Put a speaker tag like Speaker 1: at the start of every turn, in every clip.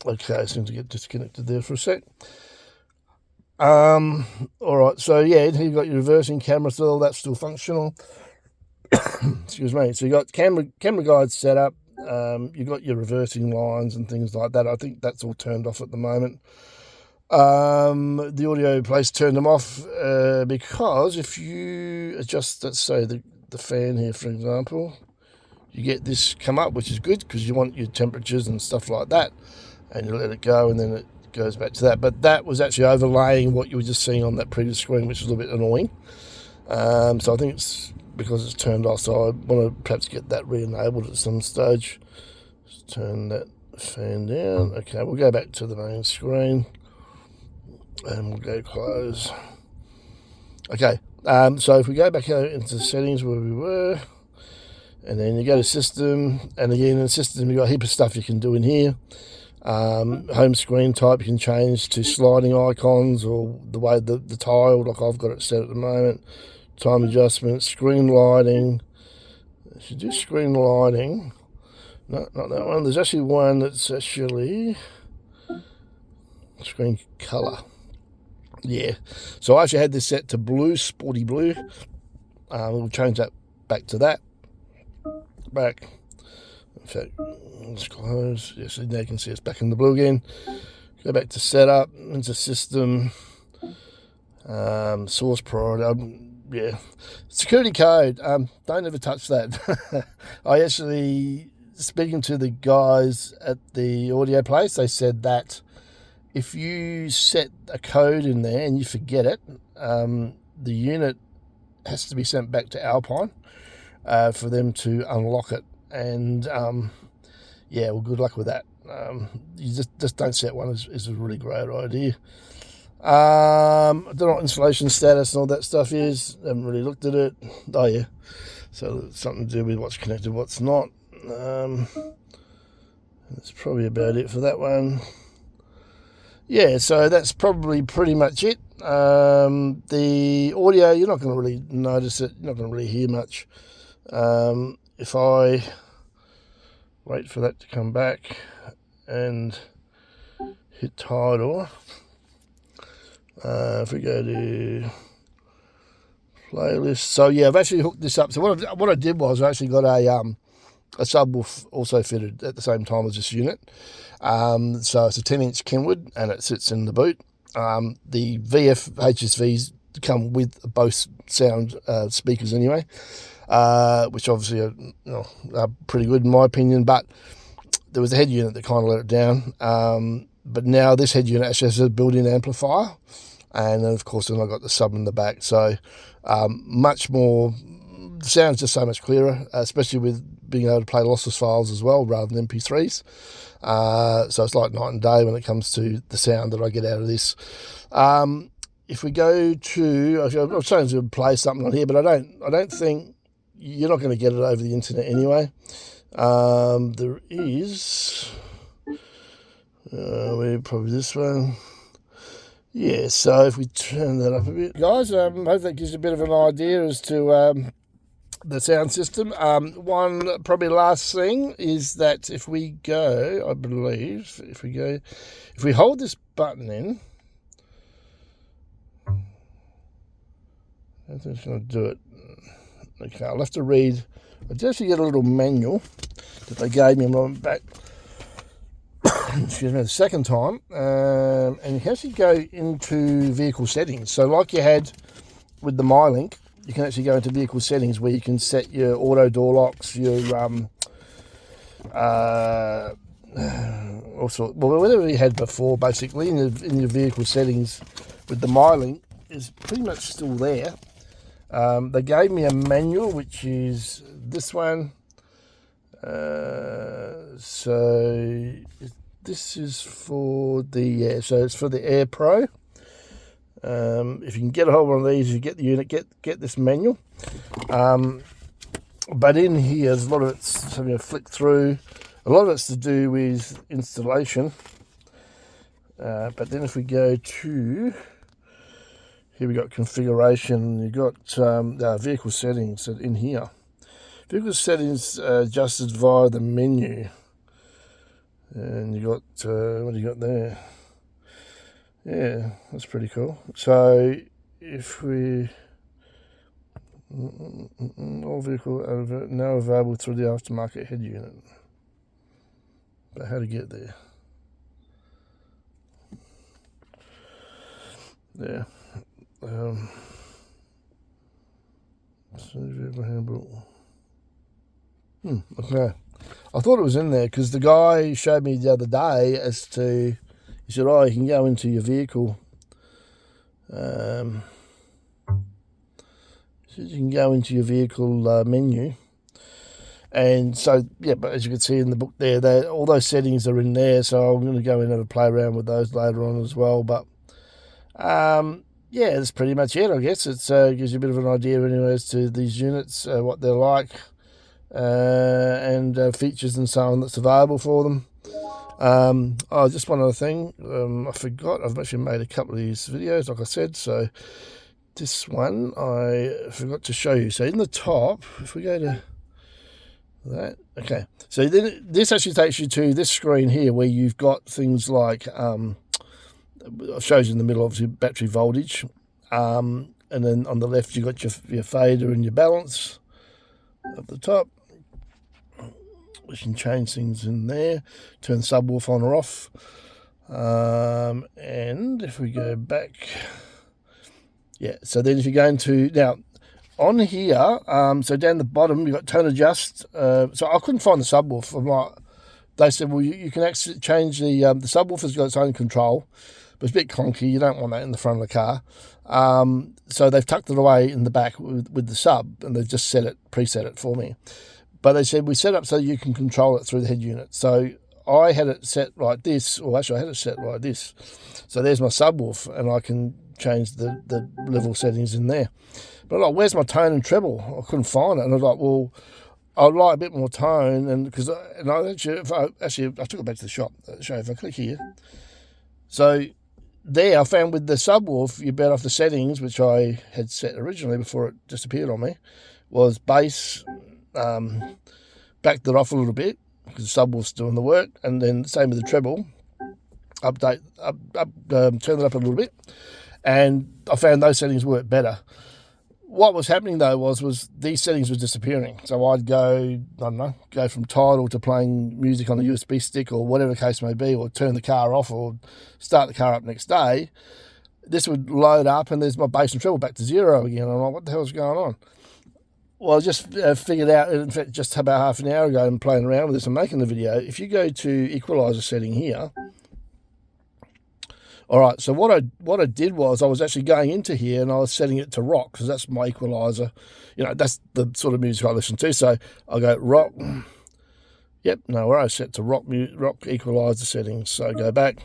Speaker 1: Okay, seems to get disconnected there for a sec. All right, so yeah, you've got your reversing camera still, that's still functional. Excuse me. So you got camera guides set up. You've got your reversing lines and things like that. I think that's all turned off at the moment. The audio place turned them off because if you adjust, let's say the fan here, for example, you get this come up, which is good because you want your temperatures and stuff like that, and you let it go, and then it goes back to that. But that was actually overlaying what you were just seeing on that previous screen, which is a little bit annoying. So I think it's because it's turned off, so I want to perhaps get that re-enabled at some stage. Just turn that fan down. Okay, we'll go back to the main screen and we'll go close. Okay, so if we go back out into settings where we were, and then you go to system, and again in system you've got a heap of stuff you can do in here. Home screen type you can change to sliding icons or the way the tile, like I've got it set at the moment. Time adjustment, screen lighting. I should do screen lighting. No, not that one. There's actually one that's actually screen color. Yeah. So I actually had this set to blue, sporty blue. We'll change that back to that. Back. In fact, let's close. Yes, now you can see it's back in the blue again. Go back to setup, into system, source priority. Yeah, security code. Don't ever touch that. I actually, speaking to the guys at the audio place, they said that if you set a code in there and you forget it, the unit has to be sent back to Alpine for them to unlock it. And yeah, well, good luck with that. You just don't set one is a really great idea. I don't know what installation status and all that stuff is. I haven't really looked at it. Oh yeah, so it's something to do with what's connected, what's not. That's probably about it for that one. Yeah, so that's probably pretty much it. The audio, you're not going to really notice it. You're not going to really hear much. If I wait for that to come back and hit title. If we go to playlist, so yeah, I've actually hooked this up. So what I did was I actually got a subwoofer also fitted at the same time as this unit. So it's a 10-inch Kenwood and it sits in the boot. The VF HSVs come with both sound speakers anyway, which obviously are pretty good in my opinion. But there was a head unit that kind of let it down. But now this head unit actually has a built-in amplifier. And then, of course, then I got the sub in the back. So much more, the sound's just so much clearer, especially with being able to play lossless files as well rather than MP3s. So it's like night and day when it comes to the sound that I get out of this. If we go to, I'm trying to play something on here, but I don't think, you're not going to get it over the internet anyway. There is, probably this one. Yeah, so if we turn that up a bit, guys, I hope that gives you a bit of an idea as to the sound system. One probably last thing is that if we go, I believe, if we hold this button in, I don't think it's going to do it. Okay, I'll have to read. I did actually get a little manual that they gave me a moment back. Excuse me, the second time, and you can actually go into vehicle settings. So like you had with the mylink, you can actually go into vehicle settings where you can set your auto door locks, your also, well, whatever you had before, basically in your vehicle settings with the mylink is pretty much still there. They gave me a manual, which is this one. So this is for the so it's for the Air Pro. If you can get a hold of one of these, you get the unit, get this manual. But in here, there's a lot of it's having a flick through. A lot of it's to do with installation. But then if we go to here, we got configuration. You got vehicle settings in here. Vehicle settings adjusted via the menu. And you got, what do you got there? Yeah, that's pretty cool. So if we, all vehicle now available through the aftermarket head unit. But how to get there? Yeah. Okay. I thought it was in there because the guy showed me the other day as to, he said, oh, you can go into your vehicle. He said you can go into your vehicle menu. And so, yeah, but as you can see in the book there, all those settings are in there. So I'm going to go in and have a play around with those later on as well. But, yeah, that's pretty much it, I guess. It gives you a bit of an idea anyway as to these units, what they're like, and features and so on that's available for them. Oh, just one other thing. I forgot. I've actually made a couple of these videos, like I said. So this one I forgot to show you. So in the top, if we go to that, okay. So then this actually takes you to this screen here where you've got things like, shows you in the middle, obviously, battery voltage. And then on the left, you've got your fader and your balance at the top. We can change things in there, turn subwoofer on or off. And if we go back, yeah, so then if you go into, now, on here, so down the bottom, you've got tone adjust. So I couldn't find the subwoofer. They said, well, you can actually change the subwoofer's got its own control, but it's a bit clunky. You don't want that in the front of the car. So they've tucked it away in the back with the sub, and they've just preset it for me. But they said, we set up so you can control it through the head unit. So I had it set like this, or actually I had it set like this. So there's my subwoofer, and I can change the level settings in there. But like, where's my tone and treble? I couldn't find it. And I was like, well, I'd like a bit more tone. And because I took it back to the shop. So if I click here. So there I found with the subwoofer, you're better off the settings, which I had set originally before it disappeared on me, was bass, backed it off a little bit because the subwoofer's doing the work, and then same with the treble, turn it up a little bit, and I found those settings work better. What was happening though was these settings were disappearing. So I'd go from Tidal to playing music on a USB stick or whatever the case may be, or turn the car off or start the car up next day. This would load up and there's my bass and treble back to zero again. I'm like, what the hell's going on? Well, I just figured out, in fact, just about half an hour ago, and playing around with this and making the video. If you go to equalizer setting here, all right. So what I did was I was actually going into here and I was setting it to rock because that's my equalizer. You know, that's the sort of music I listen to. So I go rock. Yep. No, where I set to rock equalizer settings. So I go back,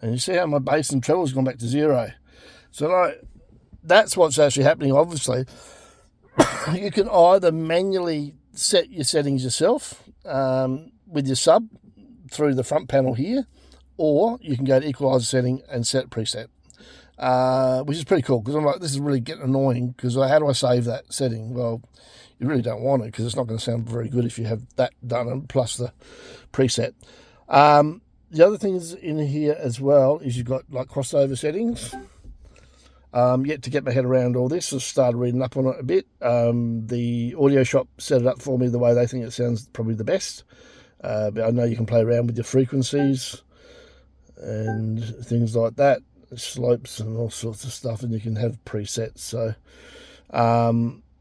Speaker 1: and you see how my bass and treble's gone back to zero. So that's what's actually happening. Obviously. You can either manually set your settings yourself with your sub through the front panel here, or you can go to equalizer setting and set preset, which is pretty cool because I'm like, this is really getting annoying because how do I save that setting? Well, you really don't want it because it's not going to sound very good if you have that done and plus the preset. The other things in here as well is you've got like crossover settings. Yet to get my head around all this, I started reading up on it a bit. The audio shop set it up for me the way they think it sounds probably the best. But I know you can play around with your frequencies and things like that, slopes and all sorts of stuff, and you can have presets. So,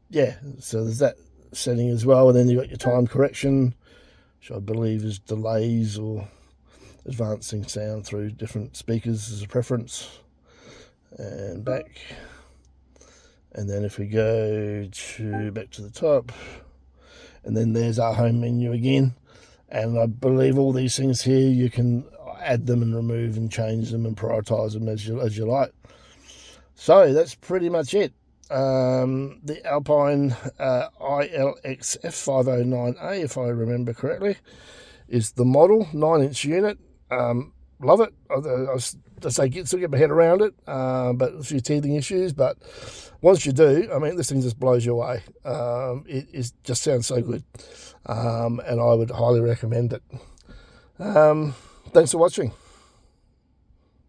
Speaker 1: yeah, so there's that setting as well. And then you've got your time correction, which I believe is delays or advancing sound through different speakers as a preference. And back, and then if we go back to the top, and then there's our home menu again, and I believe all these things here you can add them and remove and change them and prioritize them as you like. So that's pretty much it. The Alpine iLX-F509a, if I remember correctly, is the model, 9-inch unit. Love it. I still get my head around it, but a few teething issues. But once you do, I mean, this thing just blows you away. It just sounds so good, and I would highly recommend it. Thanks for watching.